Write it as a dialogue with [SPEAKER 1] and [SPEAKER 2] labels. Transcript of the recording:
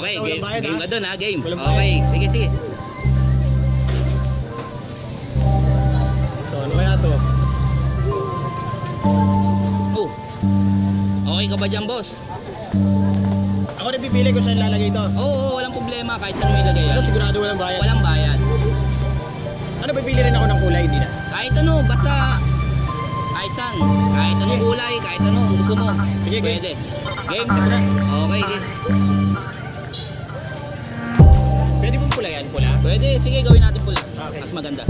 [SPEAKER 1] Okay,
[SPEAKER 2] Walang
[SPEAKER 1] game,
[SPEAKER 2] bayad,
[SPEAKER 1] game
[SPEAKER 2] ha?
[SPEAKER 1] ka dun ha, game.
[SPEAKER 2] Walang
[SPEAKER 1] Okay, sige, sige.
[SPEAKER 2] Ito, ano kaya to?
[SPEAKER 1] Oh. Okay ka ba dyan, boss?
[SPEAKER 2] Ako na pipili kung saan lalagay ito.
[SPEAKER 1] Oo, walang problema kahit saan mo ilagay yan.
[SPEAKER 2] Pero sigurado walang bayad.
[SPEAKER 1] Walang bayad.
[SPEAKER 2] Ano, pipili rin ako ng kulay, hindi na.
[SPEAKER 1] Kahit ano, basta kahit saan. Kahit anong kulay, kahit ano gusto mo.
[SPEAKER 2] Sige, game.
[SPEAKER 1] Pwede. Game?
[SPEAKER 2] Ito na.
[SPEAKER 1] Okay, sige.
[SPEAKER 2] Pwede pong pula yan, pula?
[SPEAKER 1] Pwede, sige, gawin natin pula.
[SPEAKER 2] Okay.
[SPEAKER 1] Mas maganda.